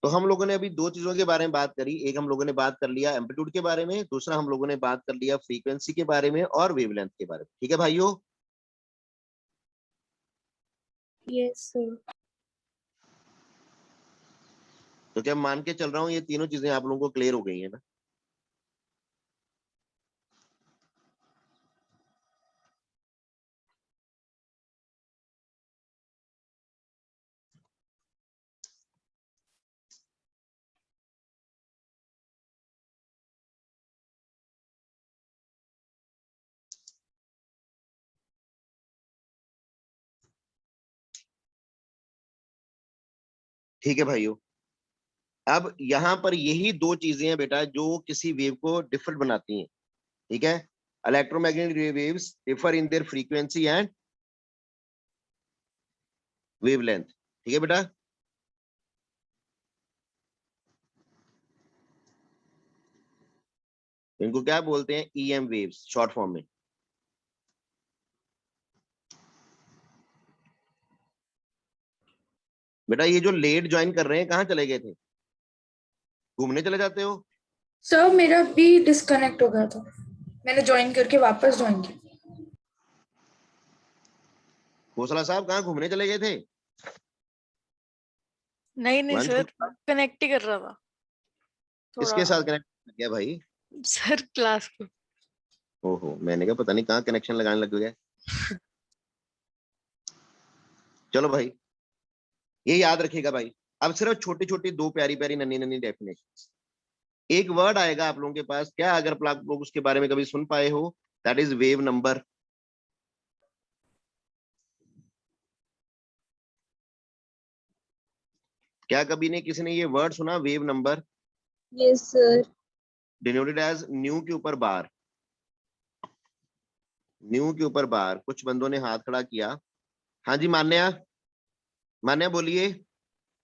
तो हम लोगों ने अभी दो चीजों के बारे में बात करी, एक हम लोगों ने बात कर लिया एम्पलीट्यूड के बारे में, दूसरा हम लोगों ने बात कर लिया फ्रीक्वेंसी के बारे में और वेवलेंथ के बारे में। ठीक है भाइयों? Yes sir. तो क्या मान के चल रहा हूँ ये तीनों चीजें आप लोगों को क्लियर हो गई है ना? ठीक है भाइयों, अब यहां पर यही दो चीजें हैं बेटा जो किसी वेव को डिफरेंट बनाती हैं। ठीक है? Electromagnetic waves differ in their frequency and wavelength. ठीक है बेटा? इनको क्या बोलते हैं? ईएम वेव्स शॉर्ट फॉर्म में। बेटा ये जो लेट ज्वाइन कर रहे हैं कहाँ चले गए थे? घूमने चले जाते हो? सर मेरा भी डिस्कनेक्ट हो गया था, मैंने ज्वाइन करके वापस ज्वाइन किया। खोसला साहब कहाँ घूमने चले गए थे? नहीं वंश सर, गुप्ता कनेक्ट ही कर रहा था किसके थोड़ा साथ कनेक्ट किया भाई? सर, क्लास को। ओहो, मैंने कहा पता नहीं कहाँ कनेक्शन लगाने लग गए। चलो भाई, ये याद रखिएगा भाई। अब सिर्फ छोटी छोटी दो प्यारी प्यारी नन्ही नन्ही डेफिनेशन। एक वर्ड आएगा आप लोगों के पास, क्या अगर आप लोग उसके बारे में कभी सुन पाए हो? That is wave number. क्या कभी ने किसी ने ये वर्ड सुना, wave number? Yes sir. Denoted as nu के ऊपर बार। न्यू के ऊपर बार। कुछ बंदों ने हाथ खड़ा किया। हाँ जी मान्या, मान्या बोलिए।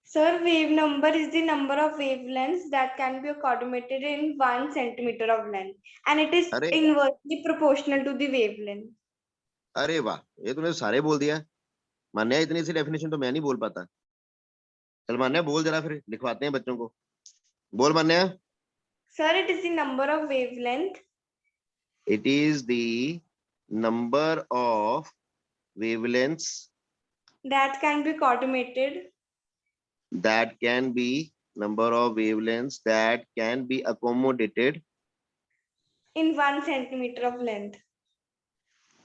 Sir, wave number is the number of wavelengths that can be coordinated in 1 centimeter of length, and it is अरे inversely proportional to the wavelength. अरे वाह, ये तूने सारे बोल दिया। मान्या इतनी सी डेफिनेशन तो मैं नहीं बोल पाता। चल मान्या बोल जरा, फिर लिखवाते हैं बच्चों को। बोल मान्या। Sir, it is the number of wavelength It is the number of wavelengths that can be coordinated that can be accommodated in 1 centimeter of length.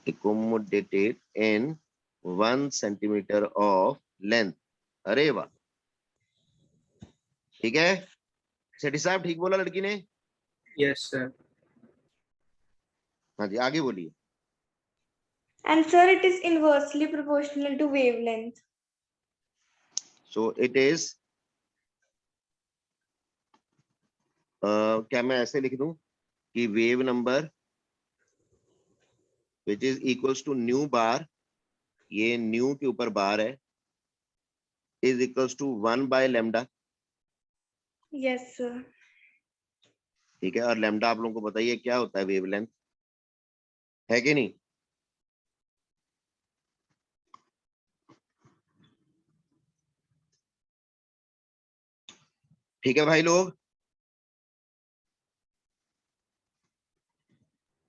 in 1 centimeter of length। अरे वाह, ठीक है। सेठी साहब ठीक बोला लड़की ने? Yes sir. हाँ जी आगे बोलिए। And sir, it is inversely proportional to wavelength. So it is क्या मैं ऐसे लिख दूं कि wave number which is equals to nu bar, ये न्यू के ऊपर बार है, is equals to 1 by lambda. Yes, sir. ठीक है, और लेमडा आप लोगों को बताइए क्या होता है, वेवलेंथ है कि नहीं? ठीक है भाई लोग?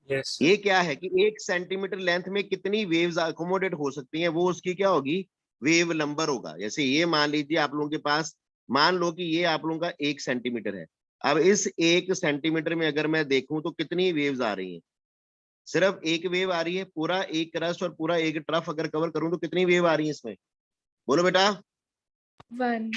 यस ये क्या है कि 1 सेंटीमीटर लेंथ में कितनी वेव्स अकोमोडेट हो सकती हैं, वो उसकी क्या होगी, वेव नंबर होगा। जैसे ये मान लीजिए आप लोगों के पास, मान लो कि ये आप लोगों का 1 सेंटीमीटर है। अब इस 1 सेंटीमीटर में अगर मैं देखूं तो कितनी वेव्स आ रही हैं? सिर्फ एक वेव आ रही है। पूरा एक क्रस्ट और पूरा एक ट्रफ अगर कवर करूं तो कितनी वेव आ रही है इसमें? बोलो बेटा। One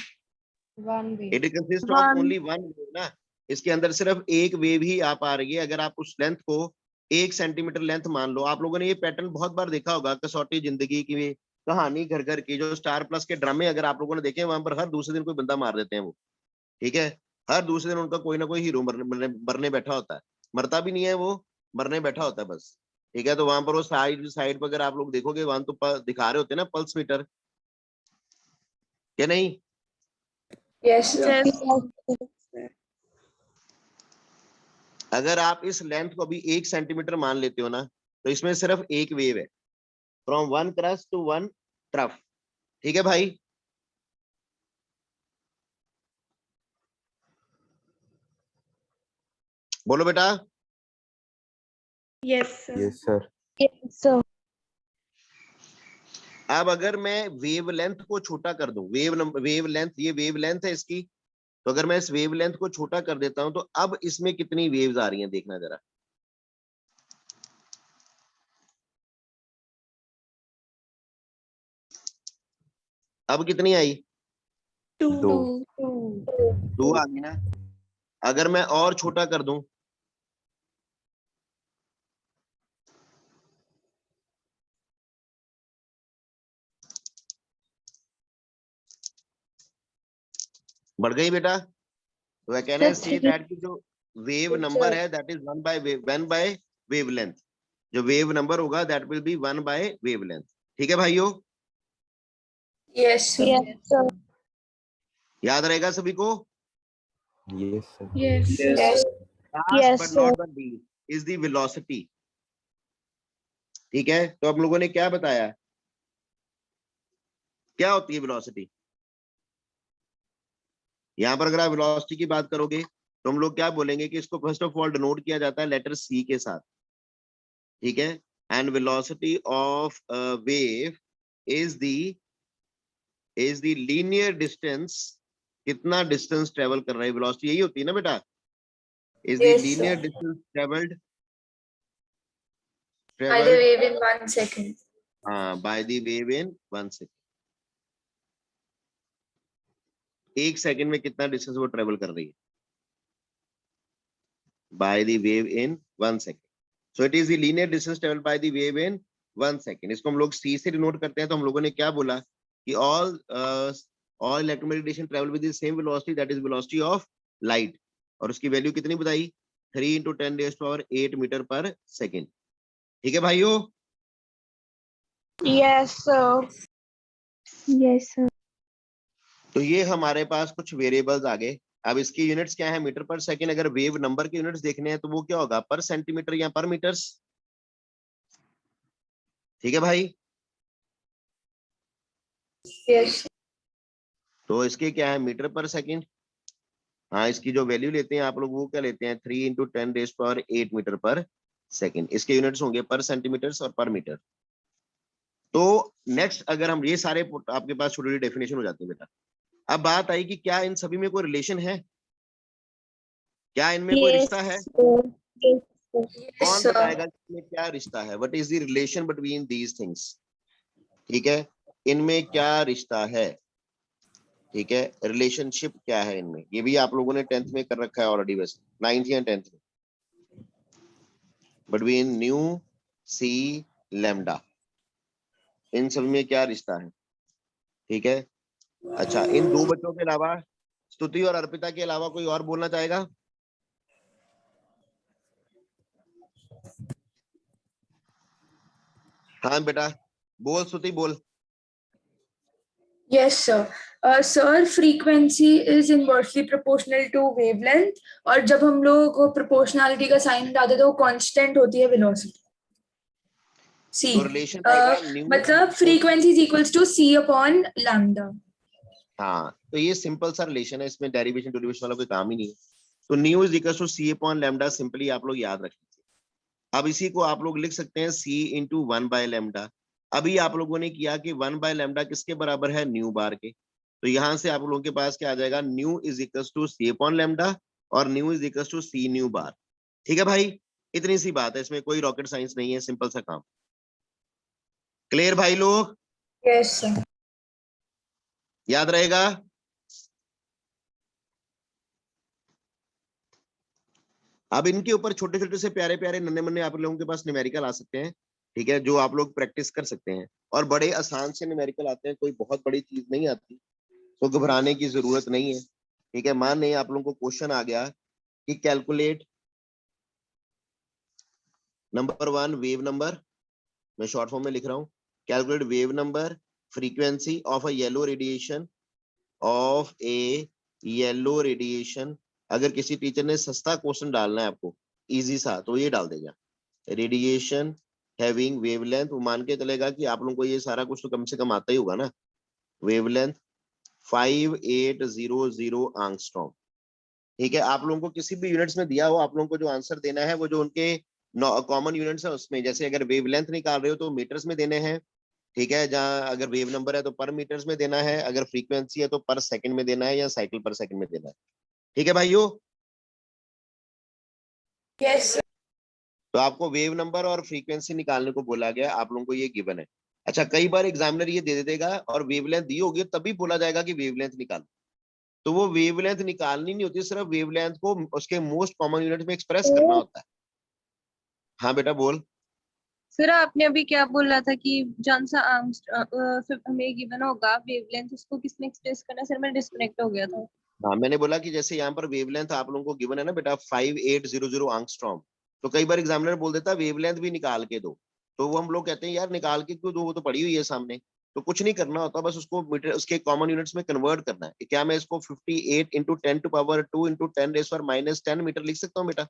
wave. It consist of only one wave ना। इसके अंदर सिर्फ एक वेव ही आप आ रही है। अगर आप उस लेंथ को 1 सेंटीमीटर लेंथ मान लो, आप लोगों ने ये पैटर्न बहुत बार देखा होगा, कसौटी जिंदगी की कहानी, घर घर की, जो स्टार प्लस के ड्रामे अगर आप लोगों ने देखे, वहां पर हर दूसरे दिन कोई बंदा मार देते हैं वो। ठीक है, हर दूसरे दिन उनका कोई ना कोई हीरो मरने बैठा होता है। मरता भी नहीं है वो, मरने बैठा होता है बस। ठीक है, तो वहां पर वो साइड साइड पर अगर आप लोग देखोगे, वहां तो दिखा रहे होते हैं ना पल्स मीटर, क्या नहीं? Yes sir. अगर आप इस लेंथ को अभी 1 सेंटीमीटर मान लेते हो ना, तो इसमें सिर्फ एक वेव है, from one crest to one trough. ठीक है भाई? बोलो बेटा। Yes, sir. Yes, sir. Yes, sir. अब अगर मैं वेव लेंथ को छोटा कर दूं, वेव लेंथ, ये वेव लेंथ है इसकी, तो अगर मैं इस वेव लेंथ को छोटा कर देता हूं तो अब इसमें कितनी वेव्स आ रही हैं देखना जरा। अब कितनी आई? 2. 2 आ गई ना। अगर मैं और छोटा कर दूं, बढ़ गई बेटा। तो कैन आई से दैट की जो वेव नंबर है दैट इज 1 बाय वेवलेंथ, जो वेव नंबर होगा that will be 1 by wavelength. ठीक है भाइयों, Yes, sir. Yes, sir. याद रहेगा सभी को? Yes, sir. Yes. Yes. Last Yes, but sir. not the least is the velocity। ठीक है, तो हम लोगों ने क्या बताया, क्या होती है वेलोसिटी? यहाँ पर अगर आप वेलोसिटी की बात करोगे तो हम लोग क्या बोलेंगे कि इसको फर्स्ट ऑफ ऑल डिनोट किया जाता है लेटर सी के साथ। ठीक है, and velocity of wave is the linear distance, कितना डिस्टेंस ट्रेवल कर रहा है, वेलोसिटी यही होती है ना बेटा, is the Yes, linear sir. Distance travelled By the wave in 1 second. हाँ, by the wave in 1 second. 1 second में कितना डिस्टेंस वो ट्रेवल कर रही है, by the wave in 1 second. So it is the linear distance travelled by the wave in 1 second. इसको हम लोग सी से डिनोट करते हैं। तो हम लोगों ने क्या बोला कि all electromagnetic radiation travel with the same velocity that is velocity of light, और उसकी वैल्यू कितनी बताई, 3 × 10⁸ मीटर पर सेकेंड। ठीक है भाइयों, Yes, sir. Yes, sir. तो ये हमारे पास कुछ वेरिएबल्स आ गए। अब इसकी यूनिट्स क्या है, मीटर पर सेकेंड। अगर वेव नंबर के यूनिट्स देखने हैं तो वो क्या होगा, पर सेंटीमीटर या पर मीटर्स। ठीक है भाई, Yes. तो इसके क्या है, मीटर पर सेकेंड। हाँ, इसकी जो वैल्यू लेते हैं आप लोग वो क्या लेते हैं, 3 × 10⁸ मीटर पर सेकेंड। इसके यूनिट्स होंगे पर सेंटीमीटर्स और पर मीटर। तो नेक्स्ट अगर हम ये सारे आपके पास छोटी छोटी डेफिनेशन हो जाती है बेटा। अब बात आई कि क्या इन सभी में कोई रिलेशन है, क्या इनमें कोई Yes, रिश्ता है? sir. Yes, sir. Yes, कौन sir. बताएगा कि इनमें क्या रिश्ता है, what is the relation between these things. ठीक है, इनमें क्या रिश्ता है, ठीक है, रिलेशनशिप क्या है इनमें, ये भी आप लोगों ने 10th में कर रखा है ऑलरेडी, वैसे 9th या 10th में, बिटवीन न्यू सी लैम्डा, इन सब में क्या रिश्ता है। ठीक है, अच्छा, इन दो बच्चों के अलावा, स्तुति और अर्पिता के अलावा कोई और बोलना चाहेगा? हाँ बेटा, बोल स्तुति, बोल। Yes, sir. Sir, frequency is inversely proportional to wavelength. और जब हम लोग proportionality का साइन डालते तो कांस्टेंट होती है velocity. C. तो रिलेशन आएगा न्यू, मतलब frequency is equals to C upon lambda. हाँ, तो ये सिंपल सा रिलेशन है, इसमें डेरिवेशन डेरिवेशन वाला कोई काम ही नहीं है। तो nu is equal to C upon lambda, simply आप लोग याद रख लीजिए। अब इसी को आप लोग लिख सकते हैं सी इंटू 1 बाय लैम्डा। अभी आप लोगों ने किया कि 1 बाय लैम्डा किसके बराबर है, न्यू बार के। तो यहाँ से आप लोगों के पास क्या आ जाएगा, nu is equal to C upon lambda और nu is equal to C nu bar. ठीक है भाई, इतनी सी बात है, इसमें कोई रॉकेट साइंस नहीं है, सिंपल सा काम। क्लियर भाई लोग, Yes, sir. याद रहेगा? अब इनके ऊपर छोटे छोटे से प्यारे प्यारे नन्हे मुन्ने आप लोगों के पास न्यूमेरिकल आ सकते हैं। ठीक है, जो आप लोग प्रैक्टिस कर सकते हैं, और बड़े आसान से न्यूमेरिकल आते हैं, कोई बहुत बड़ी चीज नहीं आती, तो घबराने की जरूरत नहीं है। ठीक है, मान नहीं आप लोगों को क्वेश्चन आ गया कि कैलकुलेट नंबर 1 वेव नंबर, मैं शॉर्ट फॉर्म में लिख रहा हूँ, calculate wave number frequency of a yellow radiation, of A yellow radiation. अगर किसी टीचर ने सस्ता क्वेश्चन डालना है आपको, इजी सा, तो ये डाल देगा रेडिएशन हैविंग वेवलेंथ, वो मान के चलेगा कि आप लोगों को ये सारा कुछ तो कम से कम आता ही होगा ना। वेवलेंथ 5800 एंगस्ट्रॉम, ठीक है, आप लोगों को किसी भी यूनिट्स में दिया हो, आप लोगों को जो आंसर देना है वो जो उनके कॉमन यूनिट्स है उसमें, जैसे अगर वेवलेंथ निकाल रहे हो तो मीटर्स में देने हैं, ठीक है, जहां अगर वेव नंबर है तो पर मीटर्स में देना है, अगर फ्रीक्वेंसी है तो पर सेकंड में देना है या साइकिल पर सेकंड में देना है। ठीक है भाइयों, यस तो आपको वेव नंबर और फ्रीक्वेंसी निकालने को बोला गया, आप लोगों को ये गिवन है। अच्छा, कई बार एग्जामिनर ये दे देगा और वेवलेंथ दी होगी तभी बोला जाएगा कि वेवलेंथ निकालो, तो वो वेवलेंथ निकालनी नहीं होती, सिर्फ वेवलेंथ को उसके मोस्ट कॉमन यूनिट में एक्सप्रेस करना होता है। हाँ बेटा बोल। सर आपने अभी क्या बोला था कि जौन सा हमें गिवन होगा वेवलेंथ उसको किसमें एक्सप्रेस करना, सर मैं डिस्कनेक्ट हो गया था। हाँ, मैंने बोला कि जैसे यहाँ पर वेवलेंथ आप लोगों को गिवन है ना बेटा 5800 एंगस्ट्रॉम, तो कई बार एग्जामिनर बोल देता है वेवलेंथ भी निकाल के दो, तो वो हम लोग कहते हैं यार निकाल के क्यों दो, वो तो पड़ी हुई है सामने। तो कुछ नहीं करना होता, बस उसको मीटर उसके कॉमन यूनिट्स में कन्वर्ट करना है। क्या मैं इसको 58 इंटू 10⁻² इंटू 10⁻⁻10 मीटर लिख सकता हूँ बेटा?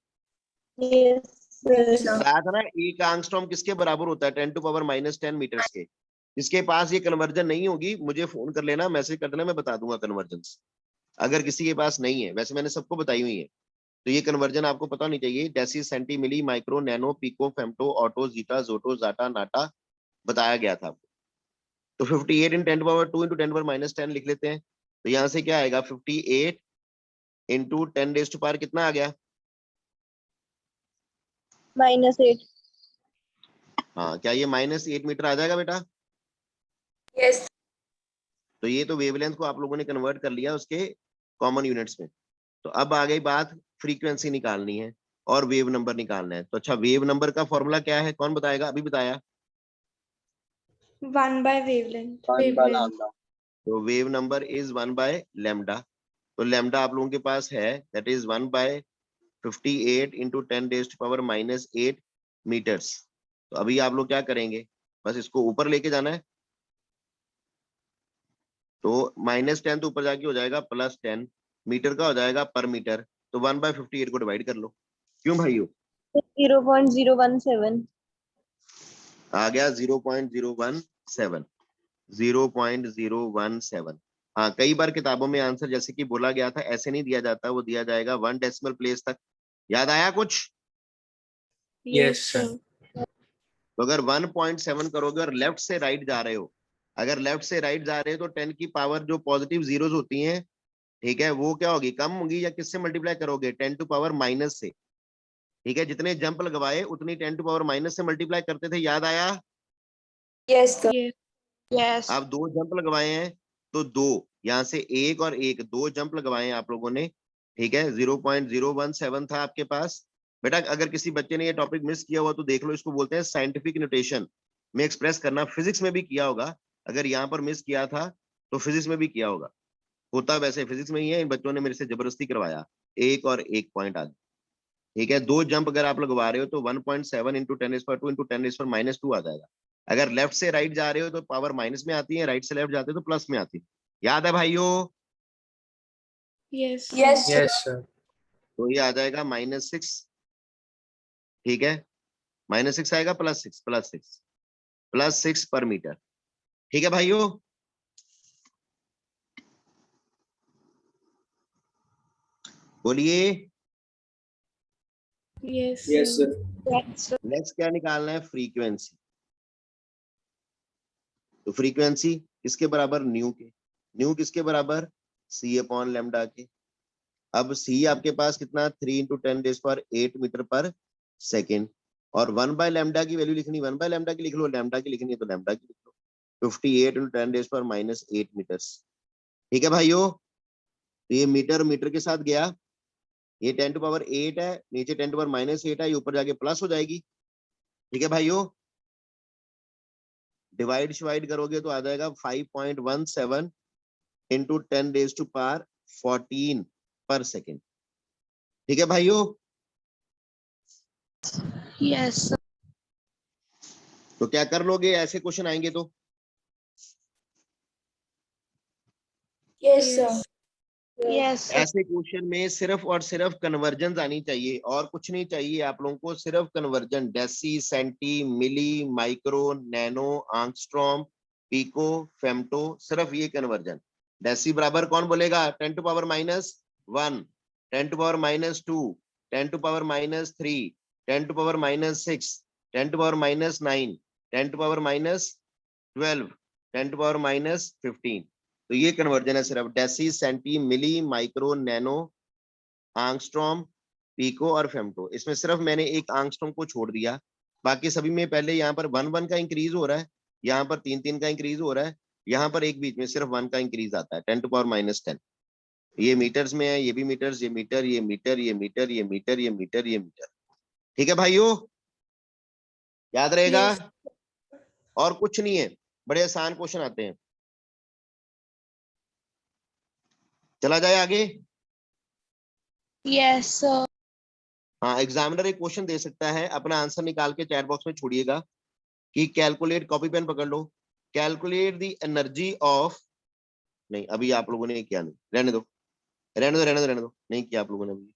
बताया था ना एक एंगस्ट्रॉम किसके बराबर होता है, 10⁻⁻10 मीटर्स के। जिसके पास ये कन्वर्जन नहीं होगी मुझे फोन कर लेना, मैसेज कर देना, मैं बता दूंगा कन्वर्जन। अगर किसी के पास नहीं है, वैसे मैंने सबको बताई हुई है, तो ये कन्वर्जन आपको पता नहीं चाहिए, deci, centi, milli, micro, nano, pico, femto, atto, zetta, जोटो, जाटा, नाटा बताया गया था आपको। तो 58 इन 10⁻² इंटू 10⁻⁻10 लिख लेते हैं, तो यहाँ से क्या आएगा 58 इंटू 10⁻⁻, कितना आ गया? -8। हाँ, क्या ये -8 मीटर आ जाएगा बेटा? यस तो ये तो वेवलेंथ को आप लोगों ने कन्वर्ट कर लिया उसके कॉमन यूनिट्स में। तो अब आ गई बात, फ्रीक्वेंसी निकालनी है और वेव नंबर निकालना है। तो अच्छा, वेव नंबर का फॉर्मूला क्या है, कौन बताएगा? अभी बताया। 1 by wavelength. तो wave number is 1 by lambda. तो लैम्डा आप लोगों के पास है, that is 1 by 58 into 10⁻⁻8 metres. तो अभी आप लोग क्या करेंगे, बस इसको ऊपर लेके जाना है। तो -10 तो ऊपर जाके हो जाएगा +10 मीटर का हो जाएगा पर मीटर। तो 1 बाय 58 को डिवाइड कर लो। क्यों भाइयों? 0.017। आ गया 0.017। 0.017। हाँ, कई बार किताबों में आंसर जैसे कि बोला गया था ऐसे नहीं दिया जाता, वो दिया जाएगा 1 डेसिमल प्लेस तक। याद आया कुछ? Yes, sir. तो अगर 1.7 करोगे और लेफ्ट से राइट जा रहे हो, अगर लेफ्ट से राइट जा रहे हो तो 10 की पावर जो पॉजिटिव जीरोस होती हैं, ठीक है, वो क्या होगी, कम होगी, या किससे मल्टीप्लाई करोगे, 10 टू पावर माइनस से। ठीक है, जितने जंप लगवाए उतनी 10 टू पावर माइनस से मल्टीप्लाई करते थे। याद आया? Yes sir Yes. यस आप 2 जंप लगवाए हैं तो 2, यहाँ से 1 और 1, 2 जंप लगवाए हैं आप लोगों ने। ठीक है, 0.017 था आपके पास। बेटा अगर किसी बच्चे ने ये टॉपिक मिस किया हुआ तो देख लो, इसको बोलते हैं साइंटिफिक नोटेशन में एक्सप्रेस करना। फिजिक्स में भी किया होगा, अगर यहाँ पर मिस किया था तो फिजिक्स में भी किया होगा। होता वैसे फिजिक्स में ही है, इन बच्चों ने मेरे से जबरदस्ती करवाया। 1 और 1 पॉइंट आ गया। ठीक है, 2 जंप अगर आप लगवा रहे हो तो 1.7 इंटू 10⁻² इंटू 10⁻⁻2 आ जाएगा। अगर लेफ्ट से राइट जा रहे हो तो पावर माइनस में आती है, राइट से लेफ्ट जाते हो तो प्लस में आती है। याद है भाइयों? Yes. Yes Yes, sir. तो ये आ जाएगा -6। ठीक है, -6 आएगा, +6 पर मीटर। ठीक है भाइयों, बोलिए। Yes. नेक्स्ट क्या निकालना है, फ्रीक्वेंसी। तो फ्रीक्वेंसी किसके बराबर, न्यू के। न्यू किसके बराबर, c/λ के। अब c आपके पास कितना, 3 इंटू 10⁸ मीटर पर सेकेंड। और 1 बाय लैम्डा की वैल्यू लिखनी, 1 बाय लैम्डा की लिख लो, लैम्डा की लिखनी है तो लैम्डा की लिख लो, 58 इंटू 10⁻⁻8 मीटर्स। ठीक है भाइयों, तो ये मीटर मीटर के साथ गया, ये 10⁸ है, नीचे 10⁻⁻8 है, ये ऊपर जाके प्लस हो जाएगी। ठीक है भाइयों, डिवाइड शिवाइड करोगे तो आ जाएगा 5.17 इंटू 10⁻14 पर सेकेंड। ठीक है भाइयों, यस तो क्या कर लोगे, ऐसे क्वेश्चन आएंगे तो? यस सर यस ऐसे क्वेश्चन में सिर्फ और सिर्फ कन्वर्जन आनी चाहिए और कुछ नहीं चाहिए आप लोगों को, सिर्फ conversion. Deci, centi, milli, micro, nano, angstrom, pico, femto, सिर्फ ये कन्वर्जन। डेसी बराबर कौन बोलेगा, 10⁻⁻1, 10 to power minus 2, 10 to power minus 3, 10 to power minus 6, 10 to power minus 9, 10 to power minus 12, 10 to power minus 15। तो ये कन्वर्जन है सिर्फ deci, centi, milli, micro, nano, आंगस्ट्रॉम, pico और फेम्टो। इसमें सिर्फ मैंने एक आंगस्ट्रॉम को छोड़ दिया, बाकी सभी में पहले यहाँ पर 1 का इंक्रीज हो रहा है, यहाँ पर 3 का इंक्रीज हो रहा है, यहाँ पर एक बीच में सिर्फ 1 का इंक्रीज आता है, 10 to power minus 10। ये मीटर्स में है, ये भी मीटर्स, ये मीटर, ये मीटर, ये मीटर, ये मीटर, ये मीटर, ये मीटर। ठीक है भाइयों, याद रहेगा? Yes. और कुछ नहीं है, बड़े आसान क्वेश्चन आते हैं। चला जाए आगे। Yes, sir. हाँ, एग्जामिनर एक क्वेश्चन दे सकता है, अपना आंसर निकाल के चैट बॉक्स में छोड़िएगा कि कैलकुलेट, कॉपी पेन पकड़ लो, कैलकुलेट द एनर्जी ऑफ, नहीं अभी आप लोगों ने किया नहीं, रहने दो रहने दो रहने दो रहने दो, नहीं किया आप लोगों ने अभी।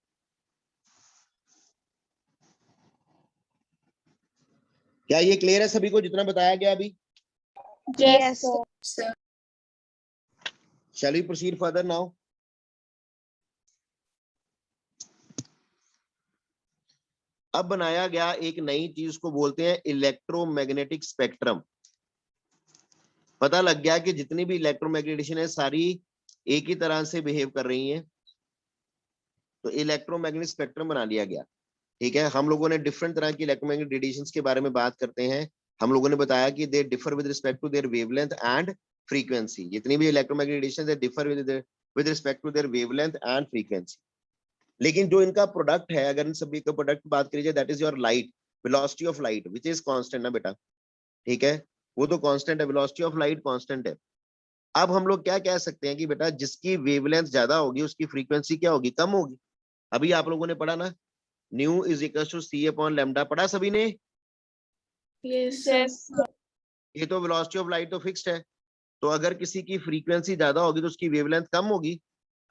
क्या ये क्लियर है सभी को जितना बताया गया अभी? Yes, sir. Sir. Shall we proceed further now? अब बनाया गया एक नई चीज को बोलते हैं इलेक्ट्रोमैग्नेटिक स्पेक्ट्रम। पता लग गया कि जितनी भी इलेक्ट्रोमैग्नेटिशन है सारी एक ही तरह से बिहेव कर रही हैं, तो इलेक्ट्रोमैग्नेटिक स्पेक्ट्रम बना लिया गया। ठीक है, हम लोगों ने डिफरेंट तरह की इलेक्ट्रोमैग्नेटिक रेडिएशंस के बारे में बात करते हैं। हम लोगों ने बताया कि they differ with respect to their wavelength and frequency. जितनी भी इलेक्ट्रोमैग्नेटिक रेडिएशंस है differ with respect to their wavelength and frequency. लेकिन जो इनका प्रोडक्ट है, अगर इन सभी का प्रोडक्ट बात करी जाए, that is your light, velocity of light which is constant ना बेटा। ठीक है, वो तो कांस्टेंट है, वेलोसिटी ऑफ लाइट कांस्टेंट है। अब हम लोग क्या कह सकते हैं कि बेटा जिसकी वेवलेंथ ज्यादा होगी उसकी फ्रीक्वेंसी क्या होगी? कम होगी। अभी आप लोगों ने पढ़ा ना, nu is equal to C upon lambda, पढ़ा सभी ने? Yes, sir. ये तो वेलोसिटी ऑफ लाइट तो फिक्स्ड है, तो अगर किसी की फ्रीक्वेंसी ज्यादा होगी तो उसकी वेवलेंथ कम होगी।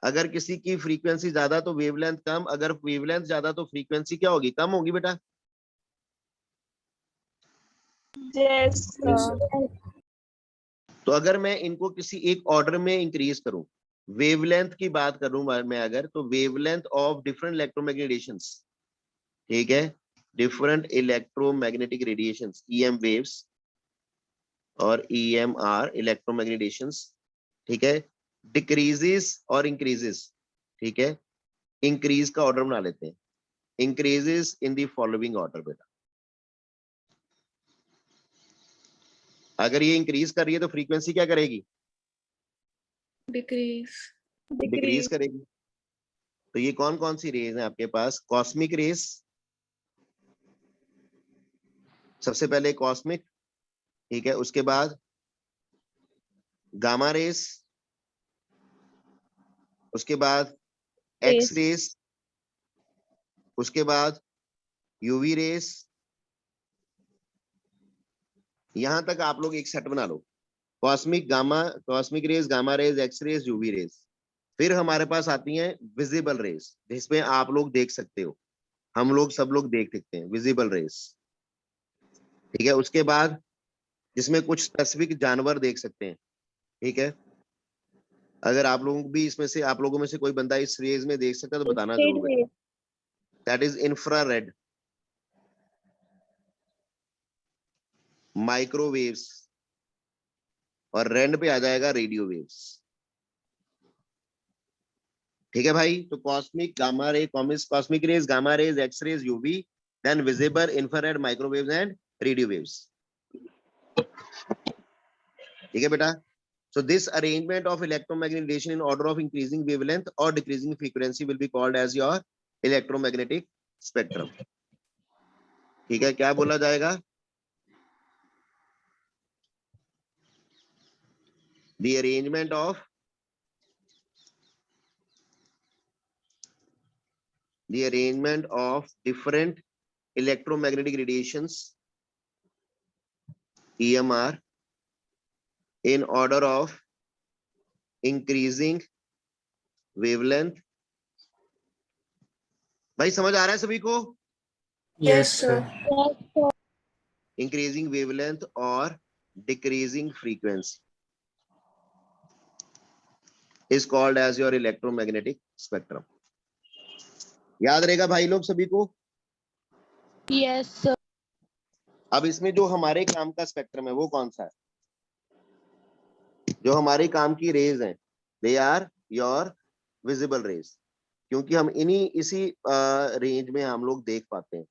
अगर किसी की फ्रीक्वेंसी ज्यादा तो वेवलेंथ कम, अगर वेवलेंथ ज्यादा तो फ्रीक्वेंसी क्या होगी? कम होगी बेटा। Yes, sir. तो अगर मैं इनको किसी एक ऑर्डर में इंक्रीज करूं, वेवलेंथ की बात करूं मैं अगर, तो wavelength of different electromagnetic radiations, ठीक है, different electromagnetic radiations, EM waves और ईएमआर इलेक्ट्रोमैग्नेटिक रेडिएशंस, ठीक है, डिक्रीजेस और इंक्रीजेस। ठीक है, इंक्रीज का ऑर्डर बना लेते हैं, increases in the following order बेटा। अगर ये इंक्रीज कर रही है तो फ्रीक्वेंसी क्या करेगी? Decrease. डिक्रीज करेगी। तो ये कौन कौन सी रेज है आपके पास? कॉस्मिक रेज, सबसे पहले कॉस्मिक, ठीक है, उसके बाद गामा रेस, उसके बाद एक्स रेस, उसके बाद यूवी रेस। यहां तक आप लोग एक सेट बना लो, cosmic, gamma, cosmic rays, gamma rays, X rays, UV rays. फिर हमारे पास आती हैं विजिबल रेस, जिसमें आप लोग देख सकते हो, हम लोग सब लोग देख सकते हैं विजिबल रेस। ठीक है, उसके बाद जिसमें कुछ स्पेसिफिक जानवर देख सकते हैं। ठीक है, अगर आप लोग भी इसमें से, आप लोगों में से कोई बंदा इस रेज में देख सकता है तो बताना जरूर बेटा। दैट इज इंफ्रारेड, माइक्रोवेव्स, और रेड पे आ जाएगा रेडियो वेव्स। ठीक है भाई, तो cosmic, gamma ray, cosmic rays, gamma rays, X rays, UV, then visible, infrared, microwaves and radio waves. ठीक है बेटा, so this arrangement of electromagnetic radiation in order of increasing wavelength or decreasing frequency will be called as your electromagnetic spectrum। ठीक है, क्या बोला जाएगा? the arrangement of different electromagnetic radiations, EMR, in order of increasing wavelength। भाई समझ आ रहा है सभी को? Yes, sir. Increasing wavelength or decreasing frequency is called as your electromagnetic spectrum। याद रहेगा भाई लोग सभी को? Yes, sir. अब इसमें जो हमारे काम का स्पेक्ट्रम है वो कौन सा है? जो हमारे काम की रेज हैं, they are your visible rays, क्योंकि हम इसी रेंज में हम लोग देख पाते हैं।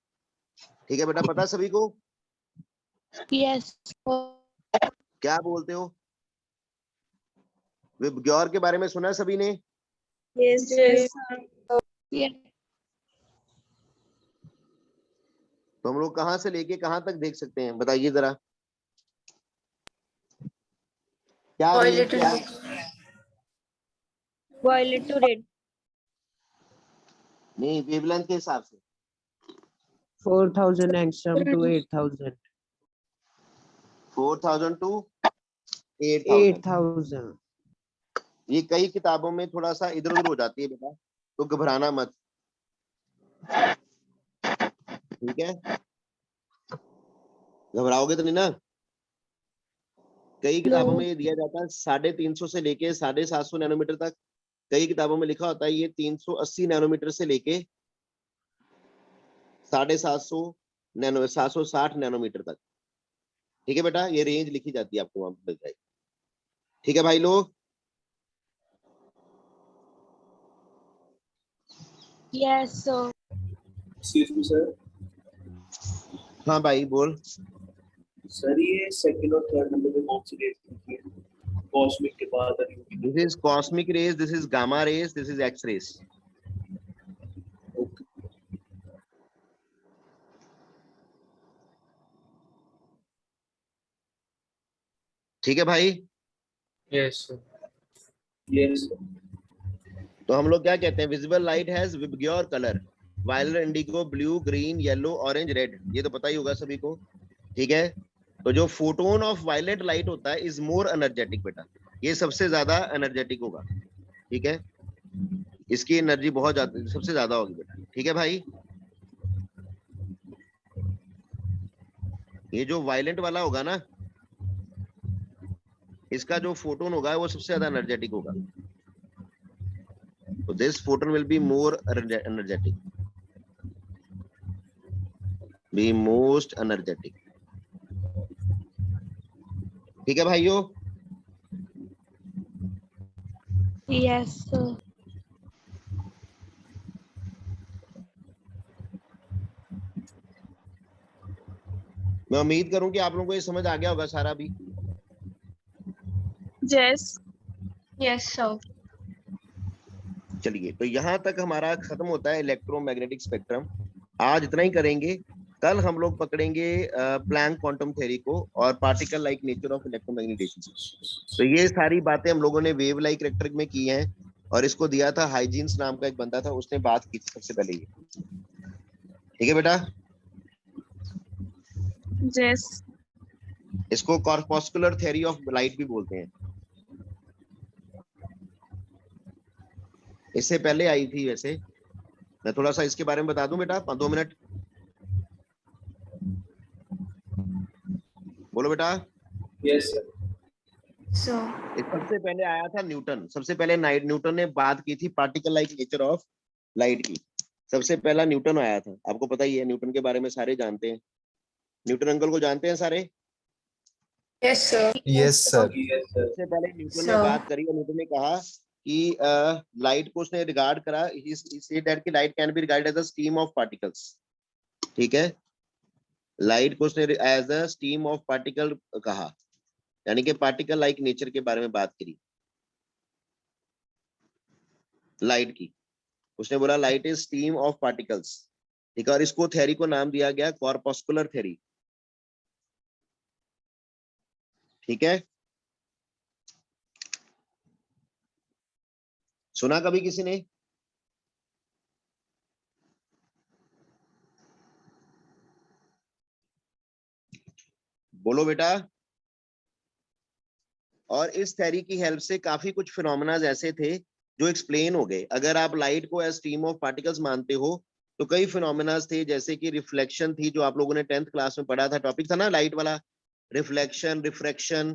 ठीक है बेटा, पता सभी को? Yes. क्या बोलते हो? विबग्योर के बारे में सुना है सभी ने? Yes, Yes. Yes. तो हम लोग कहां से लेके कहां तक देख सकते हैं, बताइए जरा। क्या Violet रेंज क्या and है? Violet to red. नहीं, वेवलेंथ के हिसाब से 4,000 angstrom to 8,000. 4000 टू 8000। 8,000. ये कई किताबों में थोड़ा सा इधर उधर हो जाती है बेटा, तो घबराना मत। ठीक है, घबराओगे तो नहीं ना? कई किताबों में ये दिया जाता है 350 से लेके 750 नैनोमीटर तक। कई किताबों में लिखा होता है ये 380 नैनोमीटर से लेके 760 नैनोमीटर तक। ठीक है बेटा, ये रेंज लिखी जाती है, आपको वहां मिल जाएगी। ठीक है भाई लोग? Yes, sir. Excuse me, sir. हाँ भाई बोल। सर ये सेकंड और थर्ड नंबर पे कौन सी रेस होती है? कॉस्मिक के बाद this is cosmic rays, this is gamma rays, this is X rays. ठीक है भाई? Yes, sir. यस तो हम लोग क्या कहते हैं, visible light has VIBGYOR colour, violet, indigo, blue, green, yellow, orange, red. ये तो पता ही होगा सभी को। ठीक है, तो जो फोटोन ऑफ वायलेट लाइट होता है इज मोर एनर्जेटिक बेटा, ये सबसे ज्यादा एनर्जेटिक होगा। ठीक है, इसकी एनर्जी बहुत ज्यादा, सबसे ज्यादा होगी बेटा। ठीक है भाई? ये जो वायलेंट वाला होगा ना, इसका जो फोटोन होगा वो सबसे ज्यादा एनर्जेटिक होगा। तो this photon will be more energetic, be most energetic. ठीक है भाइयों? Yes, sir. मैं उम्मीद करूं कि आप लोगों को ये समझ आ गया होगा सारा भी। Yes. Yes, sir. चलिए, तो यहाँ तक हमारा खत्म होता है इलेक्ट्रोमैग्नेटिक स्पेक्ट्रम। आज इतना ही करेंगे। कल हम लोग पकड़ेंगे प्लैंक क्वांटम थ्योरी को और particle like nature of electromagnetism. तो ये सारी बातें हम लोगों ने वेव लाइक इलेक्ट्रिक में की हैं, और इसको दिया था हाइजीन्स नाम का एक बंदा था, उसने बात की थी सबसे पहले ये। ठीक है बेटा? Yes. इसको कॉर्पस्कुलर थ्योरी ऑफ लाइट भी बोलते हैं। इससे पहले आई थी वैसे। मैं थोड़ा सा इसके बारे में बता दूं बेटा, 2 मिनट बोलो बेटा। Yes sir. So, सबसे पहले आया था न्यूटन। सबसे पहले न्यूटन ने बात की थी particle like nature of light की। सबसे पहला न्यूटन आया था, आपको पता ही है, न्यूटन के बारे में सारे जानते हैं। न्यूटन अंकल को जानते हैं सारे? yes, sir. Yes sir. Yes sir. सबसे पहले न्यूटन ने So- बात करी और न्यूटन ने कहा कि लाइट को उसने रिगार्ड करा, he said that कि light can be regarded as a stream of particles. ठीक है, लाइट को उसने as a stream of particle कहा, यानी कि पार्टिकल लाइक नेचर के बारे में बात करी लाइट की। उसने बोला light is stream of particles. ठीक है, और इसको थ्योरी को नाम दिया गया कॉर्पस्कुलर थ्योरी। ठीक है, सुना कभी किसी ने? बोलो बेटा। और इस थ्योरी की हेल्प से काफी कुछ फिनोमेना ऐसे थे जो एक्सप्लेन हो गए। अगर आप लाइट को एज स्ट्रीम ऑफ पार्टिकल्स मानते हो तो कई फिनोमेना थे, जैसे कि रिफ्लेक्शन थी, जो आप लोगों ने 10th क्लास में पढ़ा था, टॉपिक था ना लाइट वाला, रिफ्लेक्शन, रिफ्रैक्शन।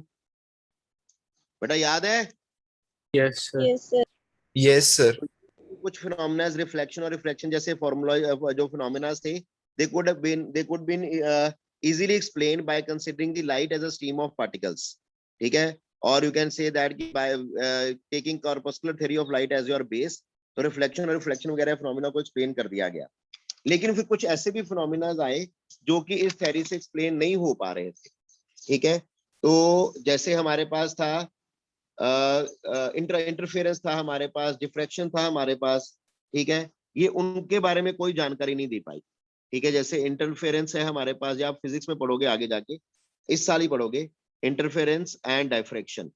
बेटा याद है? Yes, sir. Yes, sir. Yes sir. कुछ फिनोमेना रिफ्लेक्शन और रिफ्रैक्शन जैसे फॉर्मूला जो फिनोमेना थे, they could been easily explained by considering the light as a stream of particles. ठीक है, और you can say that by taking corpuscular theory of light as your base, तो reflection और reflection वगैरह phenomena को explain कर दिया गया। लेकिन फिर कुछ ऐसे भी फिनोमेना आए जो कि इस थ्योरी से एक्सप्लेन नहीं हो पा रहे थे। ठीक है, तो जैसे हमारे पास था इंटरफेरेंस था, हमारे पास डिफ्रैक्शन था हमारे पास। ठीक है, ये उनके बारे में कोई जानकारी नहीं दे पाई। ठीक है, जैसे इंटरफेरेंस है हमारे पास, या आप फिजिक्स में पढ़ोगे आगे जाके, इस साल ही पढ़ोगे इंटरफेरेंस एंड डायफ्रैक्शन।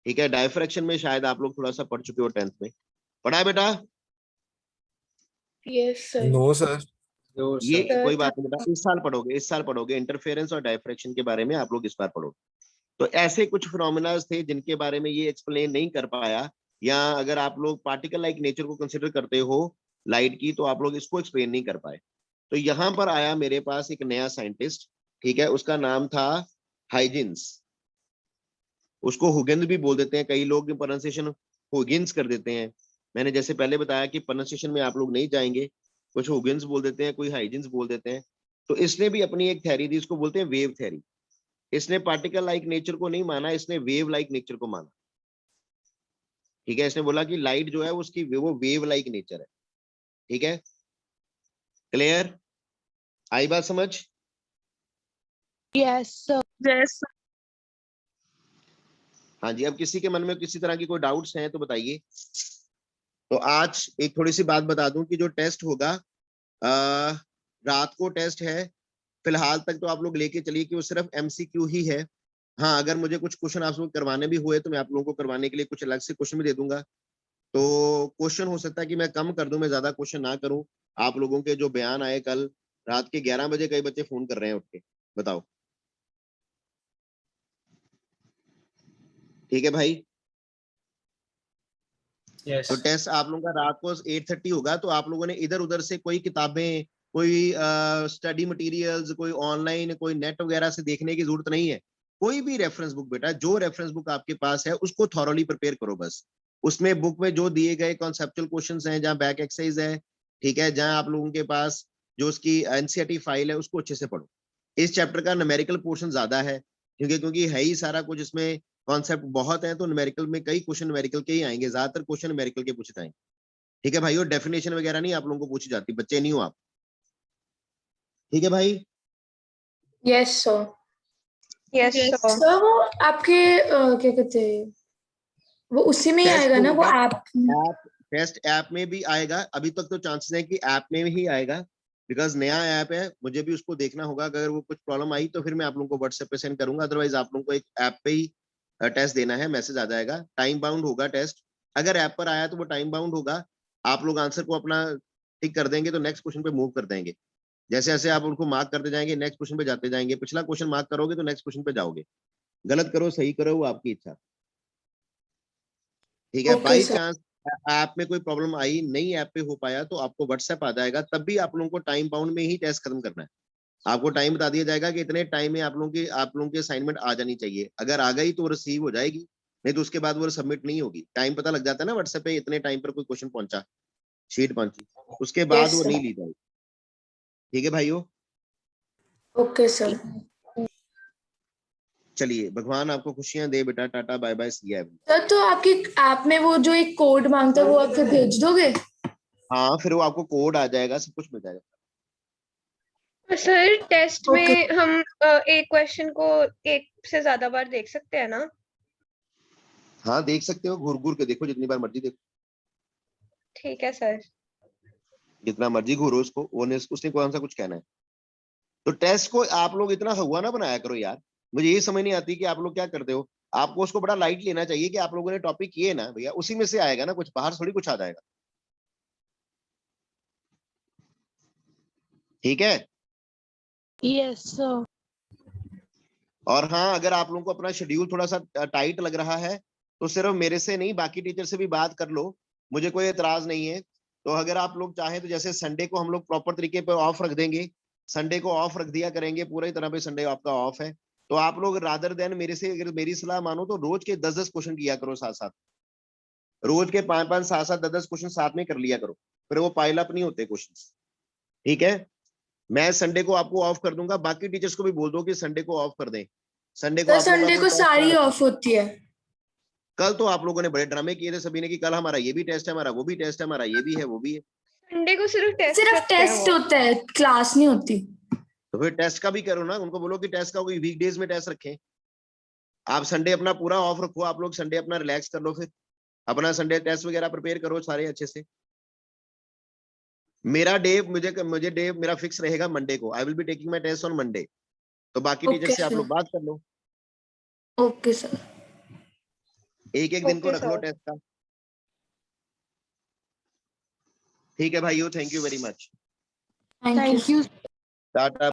ठीक है, डायफ्रैक्शन में शायद आप लोग थोड़ा सा पढ़ चुके हो 10th में, पढ़ा है बेटा? Yes sir. No sir. ये सर, कोई बात नहीं बेटा, इस साल पढ़ोगे इंटरफेरेंस और डायफ्रैक्शन के बारे में आप लोग इस बार पढ़ोगे। तो ऐसे कुछ फिनोमेना थे जिनके बारे में ये एक्सप्लेन नहीं कर पाया, या अगर आप लोग पार्टिकल लाइक नेचर को कंसिडर करते हो लाइट की, तो आप लोग इसको एक्सप्लेन नहीं कर पाए। तो यहाँ पर आया मेरे पास एक नया साइंटिस्ट। ठीक है, उसका नाम था हाइजिन्स। उसको हुगिन्स भी बोल देते हैं, कई लोग प्रोनाउंसिएशन हुगिन्स कर देते हैं। मैंने जैसे पहले बताया कि प्रोनाउंसिएशन में आप लोग नहीं जाएंगे, कुछ हुगिन्स बोल देते हैं, कोई हाइजिन्स बोल देते हैं। तो इसने भी अपनी एक थ्योरी दी, इसको बोलते हैं वेव थ्योरी। इसने पार्टिकल लाइक नेचर को नहीं माना, इसने वेव लाइक नेचर को माना। ठीक है, इसने बोला कि लाइट जो है उसकी वो वेव लाइक नेचर है। ठीक है, क्लियर? आई बात समझ? Yes sir. हाँ जी, अब किसी के मन में किसी तरह की कोई डाउट्स हैं तो बताइए। तो आज एक थोड़ी सी बात बता दूं कि जो टेस्ट होगा, रात को टेस्ट है। फिलहाल तक तो आप लोग लेके चलिए कि वो सिर्फ एमसीक्यू ही है। हाँ, अगर मुझे कुछ क्वेश्चन आप लोग करवाने भी हुए तो मैं आप लोगों को करवाने के लिए कुछ अलग से क्वेश्चन भी दे दूंगा। तो क्वेश्चन हो सकता है कि मैं कम कर दूं, मैं ज्यादा क्वेश्चन ना करूं। आप लोगों के जो बयान आए कल रात के 11 बजे, कई बच्चे फोन कर रहे हैं उठ के, बताओ। ठीक है भाई, यस तो टेस्ट आप लोगों का रात को 8:30 होगा। तो आप लोगों ने इधर उधर से कोई किताबें, कोई स्टडी मटेरियल्स, कोई ऑनलाइन, कोई नेट वगैरह से देखने की जरूरत नहीं है। कोई भी रेफरेंस बुक बेटा, जो रेफरेंस बुक आपके पास है उसको थॉरोली प्रिपेयर करो बस। उसमें बुक में जो दिए गए कॉन्सेप्चुअल क्वेश्चंस हैं, जहाँ बैक एक्सरसाइज है, ठीक है, जहाँ आप लोगों के पास जो उसकी एनसीईआरटी फाइल है उसको अच्छे से पढ़ो। इस चैप्टर का न्यूमेरिकल पोर्शन ज्यादा है, क्योंकि है ही सारा कुछ इसमें, कॉन्सेप्ट बहुत है, तो न्यूमेरिकल में कई क्वेश्चन न्यूमेरिकल के ही आएंगे, ज्यादातर क्वेश्चन न्यूमेरिकल के पूछे जाएंगे। ठीक है भाई, डेफिनेशन वगैरह नहीं आप लोगों को पूछी जाती, बच्चे नहीं हो आप। ठीक है भाई? Yes sir. Yes sir. Sir वो आपके क्या कहते हैं, वो उसी में ही टेस्ट आएगा ना, वो होगा, ऐप? टेस्ट ऐप में भी आएगा। अभी तक तो चांसेस है कि ऐप में ही आएगा, बिकॉज नया ऐप है, मुझे भी उसको देखना होगा। अगर वो कुछ प्रॉब्लम आई तो फिर मैं आप लोगों को व्हाट्सएप पे सेंड करूंगा, अदरवाइज आप लोगों को एक ऐप पे ही टेस्ट देना है, मैसेज आ जाएगा। टाइम बाउंड होगा टेस्ट, अगर ऐप पर आया तो वो टाइम बाउंड होगा। आप लोग आंसर को अपना टिक कर देंगे तो नेक्स्ट क्वेश्चन पे मूव कर देंगे। जैसे जैसे आप उनको मार्क करते जाएंगे, नेक्स्ट क्वेश्चन पे जाते जाएंगे। पिछला क्वेश्चन मार्क करोगे तो नेक्स्ट क्वेश्चन पे जाओगे। गलत करो सही करो वो आपकी इच्छा। ठीक है, Okay, by sir. Chance app में कोई प्रॉब्लम आई, नहीं ऐप पे हो पाया, तो आपको व्हाट्सएप आ जाएगा, तब भी आप लोगों को टाइम बाउंड में ही टेस्ट खत्म करना है। आपको टाइम बता दिया जाएगा कि इतने टाइम में आप लोगों की असाइनमेंट आ जानी चाहिए। अगर आ गई तो रिसीव हो जाएगी, नहीं तो उसके बाद वो सबमिट नहीं होगी। टाइम पता लग जाता है ना व्हाट्सएप पे, इतने टाइम पर कोई क्वेश्चन पहुंचा, शीट पहुंची, उसके बाद Yes, वो sir. नहीं ली जाएगी। ठीक है भाइयों, ओके सर। चलिए भगवान आपको खुशियां दे बेटा। Ta-ta bye bye, see you. Sir तो आपकी ऐप में वो जो एक कोड मांगता है वो आप फिर भेज दोगे? हाँ, फिर वो आपको कोड आ जाएगा, सब कुछ मिल जाएगा। Sir test Okay. में हम एक क्वेश्चन को एक से ज्यादा बार देख सकते हैं ना? हाँ देख सकते हो, घूर घूर के देखो, जितनी बार मर्जी देखो, ठीक है सर। जितना मर्जी घूरो उसको, उसने कौन सा कुछ कहना है। तो टेस्ट को आप लोग इतना हुआ ना बनाया करो यार। मुझे ये समझ नहीं आती कि आप लोग क्या करते हो। आपको उसको बड़ा लाइट लेना चाहिए कि आप लोगों ने टॉपिक किए ना भैया, उसी में से आएगा ना कुछ, बाहर थोड़ी कुछ आ जाएगा। ठीक है? Yes sir. और हाँ, अगर आप लोगों को अपना शेड्यूल थोड़ा सा टाइट लग रहा है तो सिर्फ मेरे से नहीं, बाकी टीचर से भी बात कर लो, मुझे कोई एतराज नहीं है। तो अगर आप लोग चाहें तो जैसे संडे को हम लोग प्रॉपर तरीके पर ऑफ रख देंगे, संडे को ऑफ रख दिया करेंगे, पूरी तरह पे संडे आपका ऑफ है। तो आप लोग रादर देन मेरे से, अगर मेरी सलाह मानो तो रोज के 10-10 क्वेश्चन किया करो साथ साथ। रोज के 5-5 7-7 10-10 क्वेश्चन साथ में कर लिया करो, फिर वो पाइल अप नहीं होते क्वेश्चन। ठीक है, मैं संडे को आपको ऑफ कर दूंगा, बाकी टीचर्स को भी बोल दो कि संडे को ऑफ कर दें। संडे को सर आप लोगों का संडे कोई को टेस्ट सारी ना- ऑफ होती है। कल तो आप लोगों ने बड़े ड्रामे किए थे सभी ने कि कल हमारा ये भी टेस्ट है, हमारा वो भी टेस्ट है, हमारा ये भी है, वो भी है। संडे को सिर्फ टेस्ट सिर्फ टेस्ट होता है, क्लास नहीं होती। तो फिर टेस्ट का भी करो ना, उनको बोलो कि टेस्ट का कोई वीकडेज में टेस्ट रखें। आप संडे अपना पूरा ऑफ रखो, आप लोग संडे अपना रिलैक्स कर लो, फिर अपना संडे टेस्ट वगैरह प्रिपेयर करो सारे अच्छे से। मेरा डे मुझे डे मेरा फिक्स रहेगा मंडे को। I will be taking my test on Monday. तो बाकी टीचर Okay, से आप sir. लोग बात कर लो, ओके सर। एक एक दिन को Okay, रख लो sir. टेस्ट का। ठीक है भाइयों, thank you very much. Thank you. Tata.